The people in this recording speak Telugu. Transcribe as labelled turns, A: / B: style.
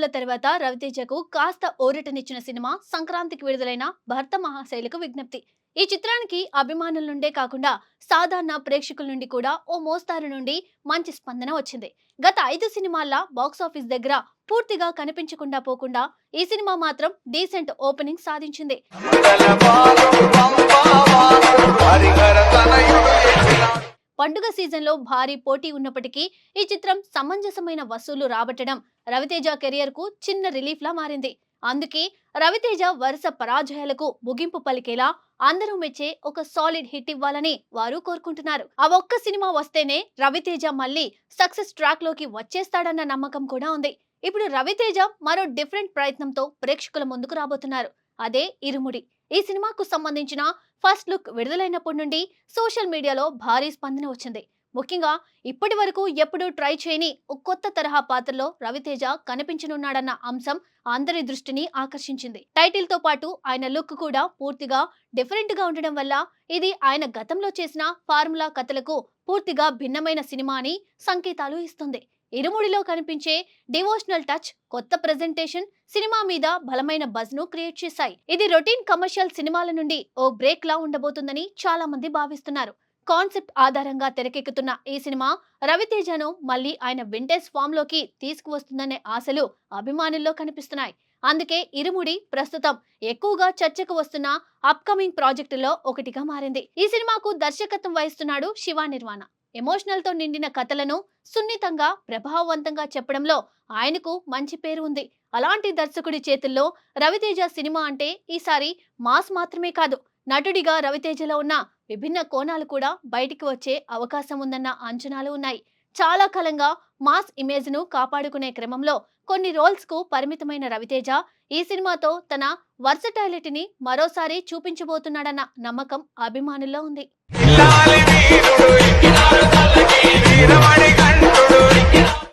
A: ఫ్లాపుల తర్వాత రవితేజకు కాస్త ఊరటనిచ్చిన సినిమా సంక్రాంతికి విడుదలైన భర్త మహాశైలకు విజ్ఞప్తి. ఈ చిత్రానికి అభిమానుల నుండే కాకుండా సాధారణ ప్రేక్షకుల నుండి కూడా ఓ మోస్తారు నుండి మంచి స్పందన వచ్చింది. గత 5 సినిమాల బాక్సాఫీస్ దగ్గర పూర్తిగా కనిపించకుండా పోకుండా ఈ సినిమా మాత్రం డీసెంట్ ఓపెనింగ్ సాధించింది. పండుగ సీజన్లో భారీ పోటీ ఉన్నప్పటికీ ఈ చిత్రం సమంజసమైన వసూలు రాబట్టడం రవితేజ కెరియర్ కు చిన్న రిలీఫ్ లా మారింది. అందుకే రవితేజ వరుస పరాజయాలకు ముగింపు పలికేలా అందరూ మెచ్చే ఒక సాలిడ్ హిట్ ఇవ్వాలని వారు కోరుకుంటున్నారు. ఆ ఒక్క సినిమా వస్తేనే రవితేజ మళ్ళీ సక్సెస్ ట్రాక్ లోకి వచ్చేస్తాడన్న నమ్మకం కూడా ఉంది. ఇప్పుడు రవితేజ మరో డిఫరెంట్ ప్రయత్నంతో ప్రేక్షకుల ముందుకు రాబోతున్నారు. అదే ఇరుముడి. ఈ సినిమాకు సంబంధించిన ఫస్ట్ లుక్ విడుదలైనప్పటి నుండి సోషల్ మీడియాలో భారీ స్పందన వచ్చింది. ముఖ్యంగా ఇప్పటి వరకు ఎప్పుడూ ట్రై చేయని ఒక కొత్త తరహా పాత్రలో రవితేజ కనిపించనున్నాడన్న అంశం అందరి దృష్టిని ఆకర్షించింది. టైటిల్ తో పాటు ఆయన లుక్ కూడా పూర్తిగా డిఫరెంట్ గా ఉండడం వల్ల ఇది ఆయన గతంలో చేసిన ఫార్ములా కథలకు పూర్తిగా భిన్నమైన సినిమా అని సంకేతాలు ఇస్తుంది. ఇరుముడిలో కనిపించే డివోషనల్ టచ్, కొత్త ప్రెజెంటేషన్ సినిమా మీద బలమైన బజ్ ను క్రియేట్ చేశాయి. ఇది రొటీన్ కమర్షియల్ సినిమాల నుండి ఓ బ్రేక్ లా ఉండబోతుందని చాలా మంది భావిస్తున్నారు. కాన్సెప్ట్ ఆధారంగా తెరకెక్కుతున్న ఈ సినిమా రవితేజను మళ్ళీ ఆయన వింటేజ్ ఫామ్ లోకి తీసుకువస్తుందనే ఆశలు అభిమానుల్లో కనిపిస్తున్నాయి. అందుకే ఇరుముడి ప్రస్తుతం ఎక్కువగా చర్చకు వస్తున్న అప్కమింగ్ ప్రాజెక్టులో ఒకటిగా మారింది. ఈ సినిమాకు దర్శకత్వం వహిస్తున్నాడు శివ నిర్వాణ. ఎమోషనల్ తో నిండిన కథలను సున్నితంగా ప్రభావవంతంగా చెప్పడంలో ఆయనకు మంచి పేరు ఉంది. అలాంటి దర్శకుడి చేతుల్లో రవితేజ సినిమా అంటే ఈసారి మాస్ మాత్రమే కాదు, నటుడిగా రవితేజలో ఉన్న విభిన్న కోణాలు కూడా బయటికి వచ్చే అవకాశం ఉందన్న అంచనాలు ఉన్నాయి. చాలా కాలంగా మాస్ ఇమేజ్ ను కాపాడుకునే క్రమంలో కొన్ని రోల్స్ కు పరిమితమైన రవితేజ ఈ సినిమాతో తన వర్సటాలిటీని మరోసారి చూపించబోతున్నాడన్న నమ్మకం అభిమానుల్లో ఉంది.